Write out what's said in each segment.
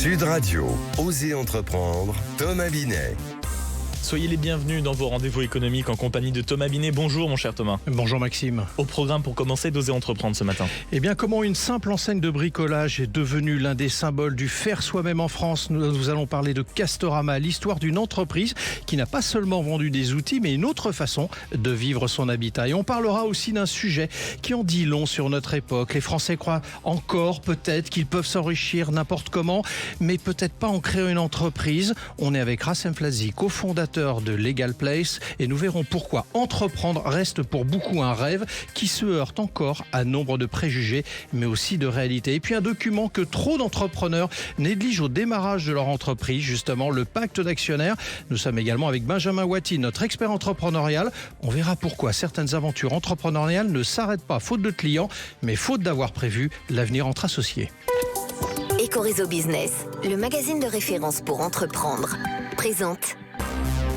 Sud Radio, Osez entreprendre, Thomas Binet. Soyez les bienvenus dans vos rendez-vous économiques en compagnie de Thomas Binet. Bonjour mon cher Thomas. Bonjour Maxime. Au programme pour commencer d'Oser entreprendre ce matin. Eh bien, comment une simple enseigne de bricolage est devenue l'un des symboles du faire soi-même en France. Nous allons parler de Castorama, l'histoire d'une entreprise qui n'a pas seulement vendu des outils, mais une autre façon de vivre son habitat. Et on parlera aussi d'un sujet qui en dit long sur notre époque. Les Français croient encore peut-être qu'ils peuvent s'enrichir n'importe comment, mais peut-être pas en créant une entreprise. On est avec Rassem Flazi, cofondateur de Legal Place, et nous verrons pourquoi entreprendre reste pour beaucoup un rêve qui se heurte encore à nombre de préjugés, mais aussi de réalités. Et puis un document que trop d'entrepreneurs négligent au démarrage de leur entreprise, justement le pacte d'actionnaires. Nous sommes également avec Benjamin Wati, notre expert entrepreneurial. On verra pourquoi certaines aventures entrepreneuriales ne s'arrêtent pas faute de clients, mais faute d'avoir prévu l'avenir entre associés. Ecoréseau Business, le magazine de référence pour entreprendre, présente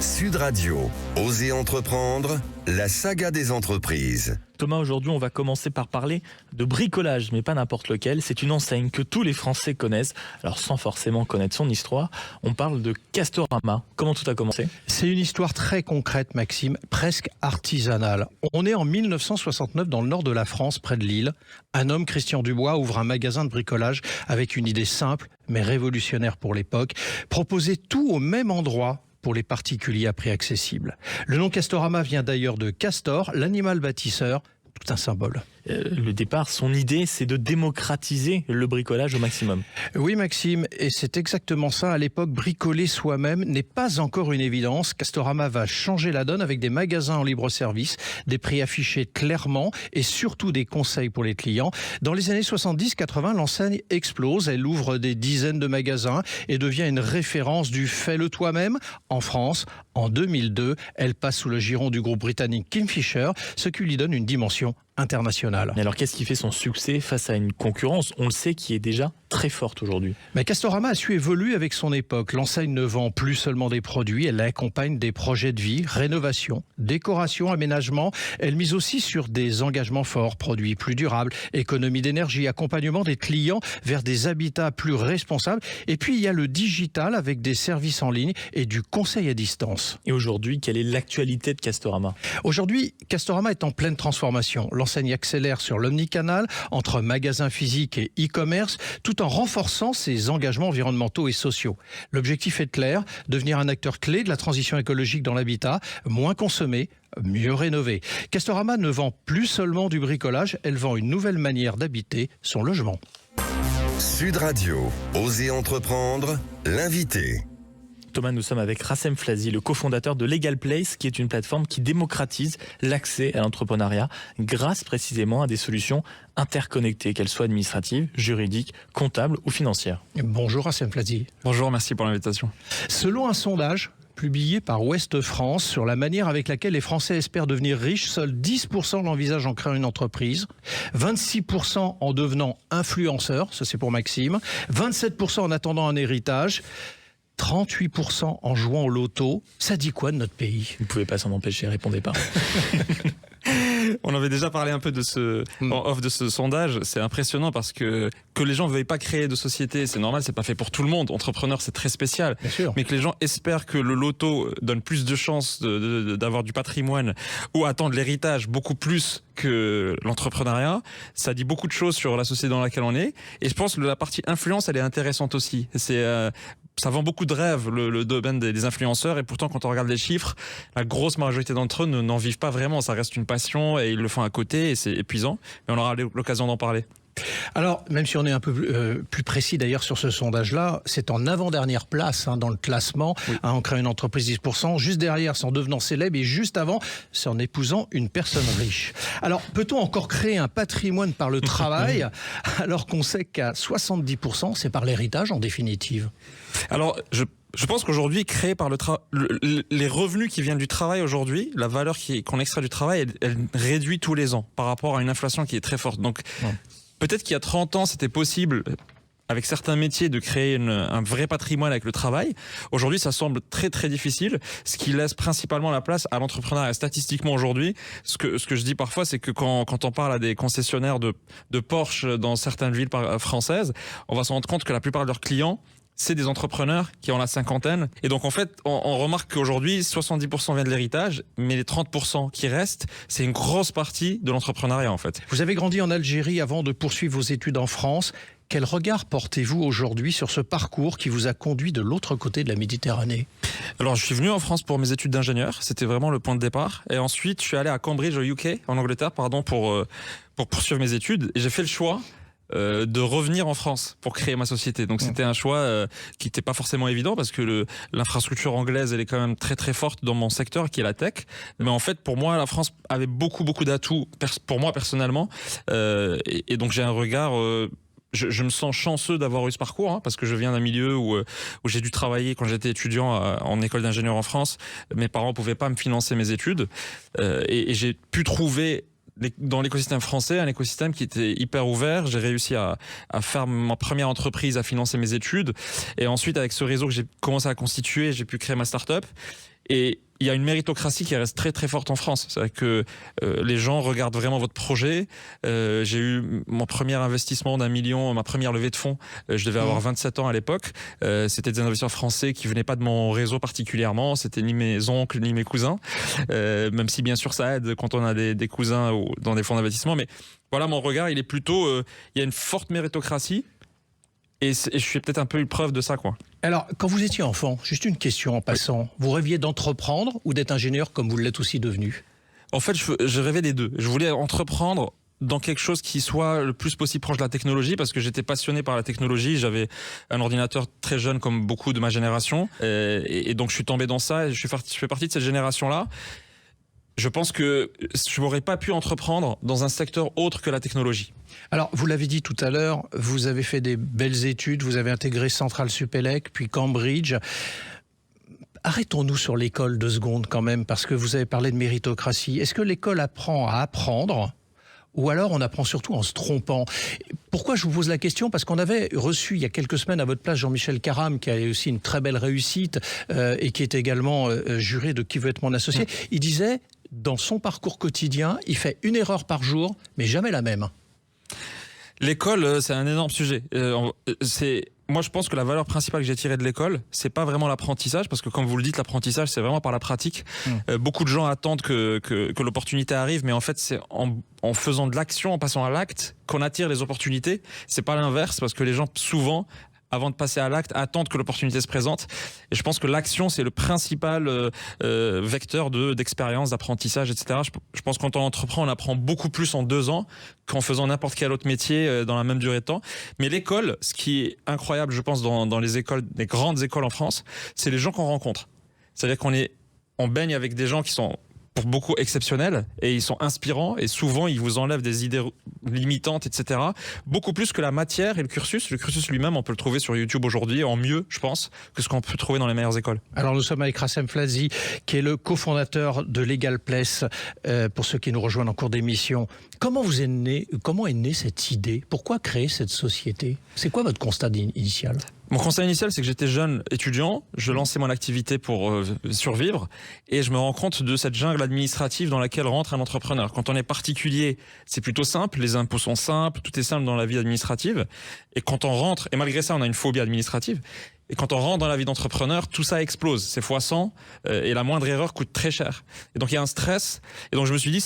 Sud Radio, Osez entreprendre, la saga des entreprises. Thomas, aujourd'hui on va commencer par parler de bricolage, mais pas n'importe lequel. C'est une enseigne que tous les Français connaissent, alors sans forcément connaître son histoire. On parle de Castorama. Comment tout a commencé ? C'est une histoire très concrète, Maxime, presque artisanale. On est en 1969 dans le nord de la France, près de Lille. Un homme, Christian Dubois, ouvre un magasin de bricolage avec une idée simple, mais révolutionnaire pour l'époque. Proposer tout au même endroit pour les particuliers à prix accessible. Le nom Castorama vient d'ailleurs de Castor, l'animal bâtisseur, tout un symbole. Le départ, son idée, c'est de démocratiser le bricolage au maximum. Oui, Maxime, et c'est exactement ça. À l'époque, bricoler soi-même n'est pas encore une évidence. Castorama va changer la donne avec des magasins en libre-service, des prix affichés clairement et surtout des conseils pour les clients. Dans les années 70-80, l'enseigne explose. Elle ouvre des dizaines de magasins et devient une référence du fais-le toi-même. En France, en 2002, elle passe sous le giron du groupe britannique Kingfisher, ce qui lui donne une dimension internationale. Mais alors qu'est-ce qui fait son succès face à une concurrence, on le sait, qui est déjà très forte aujourd'hui ? Mais Castorama a su évoluer avec son époque. L'enseigne ne vend plus seulement des produits, elle accompagne des projets de vie, rénovation, décoration, aménagement. Elle mise aussi sur des engagements forts, produits plus durables, économie d'énergie, accompagnement des clients vers des habitats plus responsables. Et puis il y a le digital avec des services en ligne et du conseil à distance. Et aujourd'hui, quelle est l'actualité de Castorama ? Aujourd'hui, Castorama est en pleine transformation. L'enseigne accélère sur l'omnicanal entre magasins physiques et e-commerce, tout en renforçant ses engagements environnementaux et sociaux. L'objectif est clair, devenir un acteur clé de la transition écologique dans l'habitat, moins consommer, mieux rénover. Castorama ne vend plus seulement du bricolage, elle vend une nouvelle manière d'habiter son logement. Sud Radio, Osez entreprendre, l'invité. Thomas, nous sommes avec Rassem Flazi, le cofondateur de Legal Place, qui est une plateforme qui démocratise l'accès à l'entrepreneuriat grâce précisément à des solutions interconnectées, qu'elles soient administratives, juridiques, comptables ou financières. Bonjour Rassem Flazi. Bonjour, merci pour l'invitation. Selon un sondage publié par Ouest France sur la manière avec laquelle les Français espèrent devenir riches, seuls 10% l'envisagent en créant une entreprise, 26% en devenant influenceur, ça c'est pour Maxime, 27% en attendant un héritage, 38% en jouant au loto. Ça dit quoi de notre pays ? Vous ne pouvez pas s'en empêcher, répondez pas. On avait déjà parlé un peu de en off de ce sondage. C'est impressionnant parce que les gens ne veuillent pas créer de société, c'est normal, c'est pas fait pour tout le monde. Entrepreneur, c'est très spécial. Bien sûr. Mais que les gens espèrent que le loto donne plus de chances d'avoir du patrimoine ou attendre l'héritage beaucoup plus que l'entrepreneuriat, ça dit beaucoup de choses sur la société dans laquelle on est. Et je pense que la partie influence, elle est intéressante aussi. Ça vend beaucoup de rêves, le domaine des influenceurs, et pourtant quand on regarde les chiffres, la grosse majorité d'entre eux n'en vivent pas vraiment. Ça reste une passion et ils le font à côté et c'est épuisant. Mais on aura l'occasion d'en parler. Alors, même si on est un peu plus précis d'ailleurs sur ce sondage-là, c'est en avant-dernière place dans le classement, oui. En créant une entreprise 10%, juste derrière, c'est en devenant célèbre, et juste avant, c'est en épousant une personne riche. Alors, peut-on encore créer un patrimoine par le travail, alors qu'on sait qu'à 70%, c'est par l'héritage en définitive ? Alors, je pense qu'aujourd'hui, créé par les revenus qui viennent du travail aujourd'hui, la valeur qu'on extrait du travail, elle réduit tous les ans par rapport à une inflation qui est très forte. Donc, peut-être qu'il y a 30 ans, c'était possible avec certains métiers de créer un vrai patrimoine avec le travail. Aujourd'hui, ça semble très très difficile, ce qui laisse principalement la place à l'entrepreneuriat. Statistiquement aujourd'hui, ce que je dis parfois, c'est que quand on parle à des concessionnaires de Porsche dans certaines villes françaises, on va se rendre compte que la plupart de leurs clients, c'est des entrepreneurs qui ont la cinquantaine. Et donc, en fait, on remarque qu'aujourd'hui, 70% vient de l'héritage, mais les 30% qui restent, c'est une grosse partie de l'entrepreneuriat, en fait. Vous avez grandi en Algérie avant de poursuivre vos études en France. Quel regard portez-vous aujourd'hui sur ce parcours qui vous a conduit de l'autre côté de la Méditerranée ? Alors, je suis venu en France pour mes études d'ingénieur. C'était vraiment le point de départ. Et ensuite, je suis allé à Cambridge, au UK, en Angleterre, pour poursuivre mes études. Et j'ai fait le choix de revenir en France pour créer ma société. Donc c'était un choix qui n'était pas forcément évident parce que l'infrastructure anglaise, elle est quand même très très forte dans mon secteur qui est la tech. Mais en fait, pour moi, la France avait beaucoup d'atouts pour moi personnellement. Et donc j'ai un regard... Je me sens chanceux d'avoir eu ce parcours parce que je viens d'un milieu où j'ai dû travailler quand j'étais étudiant en école d'ingénieur en France. Mes parents pouvaient pas me financer mes études et j'ai pu trouver dans l'écosystème français, un écosystème qui était hyper ouvert. J'ai réussi à faire ma première entreprise, à financer mes études. Et ensuite, avec ce réseau que j'ai commencé à constituer, j'ai pu créer ma start-up. Et il y a une méritocratie qui reste très très forte en France. C'est-à-dire que les gens regardent vraiment votre projet. J'ai eu mon premier investissement d'1 million, ma première levée de fonds. Je devais avoir 27 ans à l'époque. C'était des investisseurs français qui venaient pas de mon réseau particulièrement. C'était ni mes oncles ni mes cousins. Même si bien sûr ça aide quand on a des cousins dans des fonds d'investissement. Mais voilà, mon regard, il est plutôt... il y a une forte méritocratie. Et je suis peut-être un peu une preuve de ça, quoi. Alors, quand vous étiez enfant, juste une question en passant, oui. Vous rêviez d'entreprendre ou d'être ingénieur comme vous l'êtes aussi devenu ? En fait, je rêvais des deux. Je voulais entreprendre dans quelque chose qui soit le plus possible proche de la technologie parce que j'étais passionné par la technologie. J'avais un ordinateur très jeune comme beaucoup de ma génération. Et donc, je suis tombé dans ça et je fais partie de cette génération-là. Je pense que je n'aurais pas pu entreprendre dans un secteur autre que la technologie. Alors, vous l'avez dit tout à l'heure, vous avez fait des belles études, vous avez intégré Centrale Supélec, puis Cambridge. Arrêtons-nous sur l'école 2 secondes quand même, parce que vous avez parlé de méritocratie. Est-ce que l'école apprend à apprendre ? Ou alors on apprend surtout en se trompant. Pourquoi je vous pose la question ? Parce qu'on avait reçu il y a quelques semaines à votre place Jean-Michel Caram, qui a aussi une très belle réussite et qui est également juré de Qui veut être mon associé. Il disait, dans son parcours quotidien, il fait une erreur par jour, mais jamais la même. L'école, c'est un énorme sujet. Moi, je pense que la valeur principale que j'ai tirée de l'école, c'est pas vraiment l'apprentissage, parce que comme vous le dites, l'apprentissage, c'est vraiment par la pratique. Beaucoup de gens attendent que l'opportunité arrive, mais en fait, c'est en faisant de l'action, en passant à l'acte, qu'on attire les opportunités. C'est pas l'inverse, parce que les gens, souvent, avant de passer à l'acte, attendent que l'opportunité se présente. Et je pense que l'action, c'est le principal vecteur d'expérience, d'apprentissage, etc. Je pense que quand on entreprend, on apprend beaucoup plus en 2 ans qu'en faisant n'importe quel autre métier dans la même durée de temps. Mais l'école, ce qui est incroyable, je pense, dans les écoles, les grandes écoles en France, c'est les gens qu'on rencontre. C'est-à-dire on baigne avec des gens qui sont pour beaucoup exceptionnels et ils sont inspirants et souvent ils vous enlèvent des idées limitantes, etc. Beaucoup plus que la matière et le cursus. Le cursus lui-même, on peut le trouver sur YouTube aujourd'hui en mieux, je pense, que ce qu'on peut trouver dans les meilleures écoles. Alors nous sommes avec Rassem Flazi, qui est le cofondateur de Legal Place, pour ceux qui nous rejoignent en cours d'émission. Comment est née cette idée ? Pourquoi créer cette société ? C'est quoi votre constat initial ? Mon constat initial, c'est que j'étais jeune étudiant, je lançais mon activité pour survivre et je me rends compte de cette jungle administrative dans laquelle rentre un entrepreneur. Quand on est particulier, c'est plutôt simple, les impôts sont simples, tout est simple dans la vie administrative. Et quand on rentre, et malgré ça, on a une phobie administrative, et quand on rentre dans la vie d'entrepreneur, tout ça explose, c'est x100 et la moindre erreur coûte très cher. Et donc il y a un stress, et donc je me suis dit,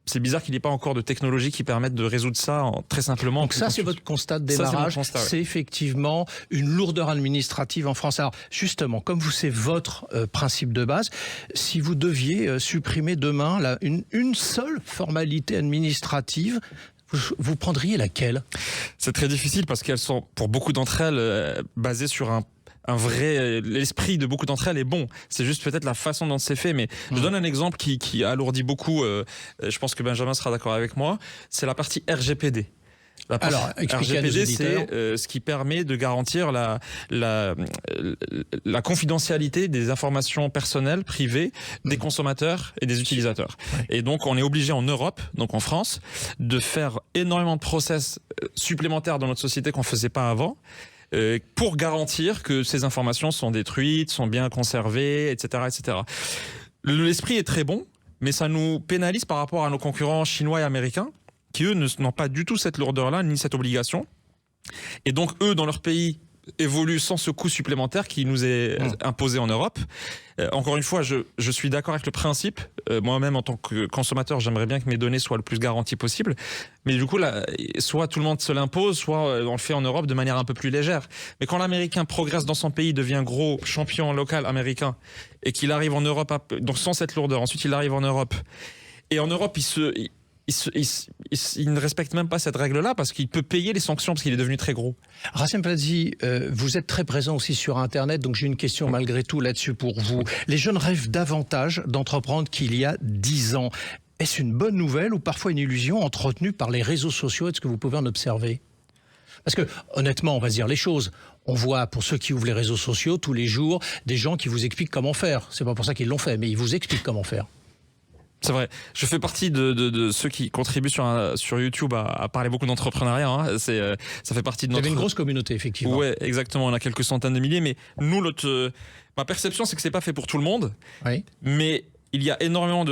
c'est bizarre qu'il n'y ait pas encore de technologies qui permettent de résoudre ça très simplement. Donc ça, c'est votre constat de démarrage. C'est effectivement une lourdeur administrative en France. Alors justement, comme c'est votre principe de base, si vous deviez supprimer demain une seule formalité administrative, vous prendriez laquelle ? C'est très difficile parce qu'elles sont, pour beaucoup d'entre elles, basées sur un vrai... L'esprit de beaucoup d'entre elles est bon. C'est juste peut-être la façon dont c'est fait. Mais je donne un exemple qui alourdit beaucoup. Je pense que Benjamin sera d'accord avec moi. C'est la partie RGPD. Alors, expliquez à nos RGPD, auditeurs. c'est ce qui permet de garantir la confidentialité des informations personnelles, privées, des consommateurs et des utilisateurs. Ouais. Et donc, on est obligé en Europe, donc en France, de faire énormément de process supplémentaires dans notre société qu'on ne faisait pas avant, pour garantir que ces informations sont détruites, sont bien conservées, etc., etc. L'esprit est très bon, mais ça nous pénalise par rapport à nos concurrents chinois et américains, qui eux n'ont pas du tout cette lourdeur-là, ni cette obligation. Et donc eux, dans leur pays, évoluent sans ce coût supplémentaire qui nous est imposé en Europe. Encore une fois, je suis d'accord avec le principe. Moi-même, en tant que consommateur, j'aimerais bien que mes données soient le plus garanties possible. Mais du coup, là, soit tout le monde se l'impose, soit on le fait en Europe de manière un peu plus légère. Mais quand l'Américain progresse dans son pays, devient gros champion local américain, et qu'il arrive en Europe, donc sans cette lourdeur, ensuite il arrive en Europe, et en Europe, il ne respecte même pas cette règle-là parce qu'il peut payer les sanctions parce qu'il est devenu très gros. Rassem Flazi, vous êtes très présent aussi sur Internet, donc j'ai une question malgré tout là-dessus pour vous. Les jeunes rêvent davantage d'entreprendre qu'il y a 10 ans. Est-ce une bonne nouvelle ou parfois une illusion entretenue par les réseaux sociaux? Est-ce que vous pouvez en observer? Parce que, honnêtement, on va se dire les choses. On voit, pour ceux qui ouvrent les réseaux sociaux, tous les jours, des gens qui vous expliquent comment faire. C'est pas pour ça qu'ils l'ont fait, mais ils vous expliquent comment faire. C'est vrai. Je fais partie de ceux qui contribuent sur YouTube à parler beaucoup d'entrepreneuriat. Hein. Ça fait partie de Vous notre... avez une grosse communauté, effectivement. Ouais, exactement. On a quelques centaines de milliers. Mais nous, ma perception, c'est que c'est pas fait pour tout le monde. Oui. Mais il y a énormément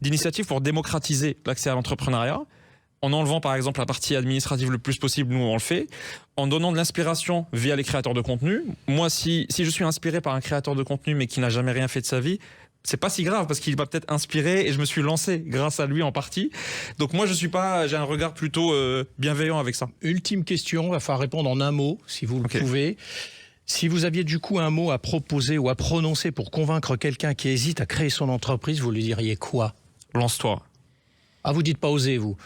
d'initiatives pour démocratiser l'accès à l'entrepreneuriat. En enlevant, par exemple, la partie administrative le plus possible, nous, on le fait. En donnant de l'inspiration via les créateurs de contenu. Moi, si je suis inspiré par un créateur de contenu, mais qui n'a jamais rien fait de sa vie, c'est pas si grave parce qu'il m'a peut-être inspiré et je me suis lancé grâce à lui en partie. Donc moi j'ai un regard plutôt bienveillant avec ça. Ultime question, il va falloir répondre en un mot si vous le pouvez. Si vous aviez du coup un mot à proposer ou à prononcer pour convaincre quelqu'un qui hésite à créer son entreprise, vous lui diriez quoi? Lance-toi. Ah, vous dites pas oser, vous.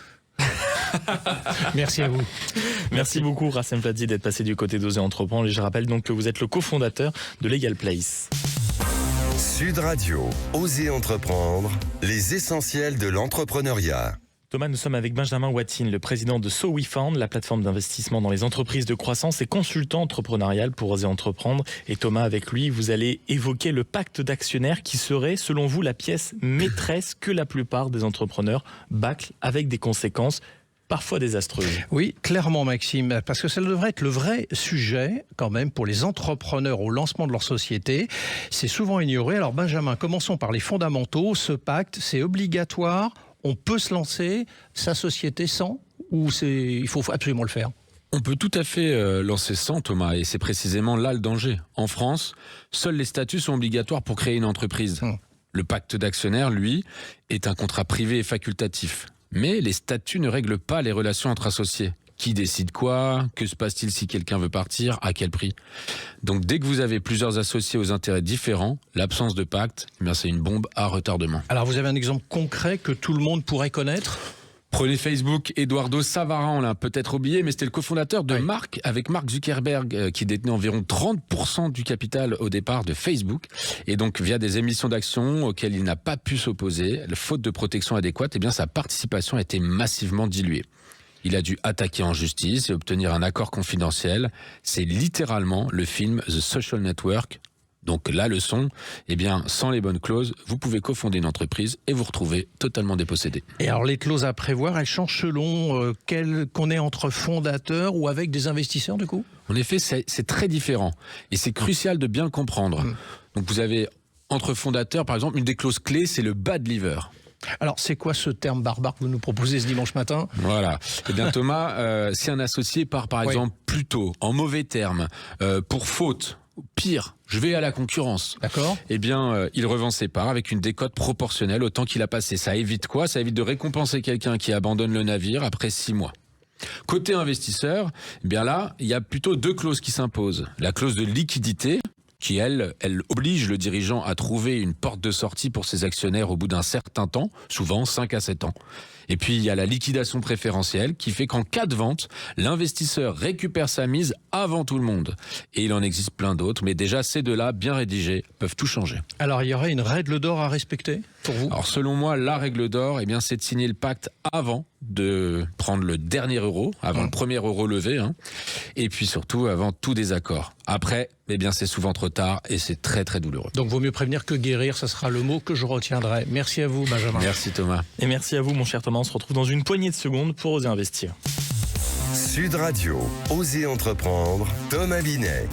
Merci à vous. Merci beaucoup Rassem Flazi d'être passé du côté d'Oser Entreprendre. Et je rappelle donc que vous êtes le cofondateur de Legal Place. Sud Radio, Oser Entreprendre, les essentiels de l'entrepreneuriat. Thomas, nous sommes avec Benjamin Watine, le président de So We Found, la plateforme d'investissement dans les entreprises de croissance et consultant entrepreneurial pour Oser Entreprendre. Et Thomas, avec lui, vous allez évoquer le pacte d'actionnaires qui serait, selon vous, la pièce maîtresse que la plupart des entrepreneurs bâclent avec des conséquences parfois désastreuses. Oui, clairement Maxime, parce que ça devrait être le vrai sujet quand même pour les entrepreneurs au lancement de leur société. C'est souvent ignoré. Alors Benjamin, commençons par les fondamentaux. Ce pacte, c'est obligatoire? On peut se lancer sa société sans, ou il faut absolument le faire? On peut tout à fait lancer sans, Thomas, et c'est précisément là le danger. En France, seuls les statuts sont obligatoires pour créer une entreprise. Le pacte d'actionnaires, lui, est un contrat privé et facultatif. Mais les statuts ne règlent pas les relations entre associés. Qui décide quoi? Que se passe-t-il si quelqu'un veut partir? À quel prix? Donc dès que vous avez plusieurs associés aux intérêts différents, l'absence de pacte, c'est une bombe à retardement. Alors vous avez un exemple concret que tout le monde pourrait connaître? Prenez Facebook, Eduardo Savarin, on l'a peut-être oublié, mais c'était le cofondateur de Mark, avec Mark Zuckerberg, qui détenait environ 30% du capital au départ de Facebook. Et donc, via des émissions d'actions auxquelles il n'a pas pu s'opposer, faute de protection adéquate, sa participation a été massivement diluée. Il a dû attaquer en justice et obtenir un accord confidentiel. C'est littéralement le film The Social Network. Donc la leçon, sans les bonnes clauses, vous pouvez cofonder une entreprise et vous retrouver totalement dépossédé. Et alors les clauses à prévoir, elles changent selon qu'on est entre fondateurs ou avec des investisseurs du coup? En effet, c'est très différent et c'est crucial de bien le comprendre. Donc vous avez entre fondateurs, par exemple, une des clauses clés, c'est le bad liver. Alors, c'est quoi ce terme barbare que vous nous proposez ce dimanche matin? Voilà. Thomas, si un associé part, par exemple, plus tôt, en mauvais termes, pour faute, pire, je vais à la concurrence. D'accord. Il revend ses parts avec une décote proportionnelle au temps qu'il a passé. Ça évite quoi? Ça évite de récompenser quelqu'un qui abandonne le navire après 6 mois. Côté investisseur, là, il y a plutôt 2 clauses qui s'imposent. La clause de liquidité, qui, elle oblige le dirigeant à trouver une porte de sortie pour ses actionnaires au bout d'un certain temps, souvent 5 à 7 ans. Et puis, il y a la liquidation préférentielle qui fait qu'en cas de vente, l'investisseur récupère sa mise avant tout le monde. Et il en existe plein d'autres, mais déjà, ces deux-là, bien rédigés, peuvent tout changer. Alors, il y aurait une règle d'or à respecter pour vous? Alors, selon moi, la règle d'or, c'est de signer le pacte avant de prendre le dernier euro, avant le premier euro levé, et puis surtout avant tout désaccord. Après, c'est souvent trop tard et c'est très très douloureux. Donc, vaut mieux prévenir que guérir, ça sera le mot que je retiendrai. Merci à vous, Benjamin. Merci Thomas. Et merci à vous, mon cher Thomas. On se retrouve dans une poignée de secondes pour Oser investir. Sud Radio, Oser entreprendre, Thomas Binet.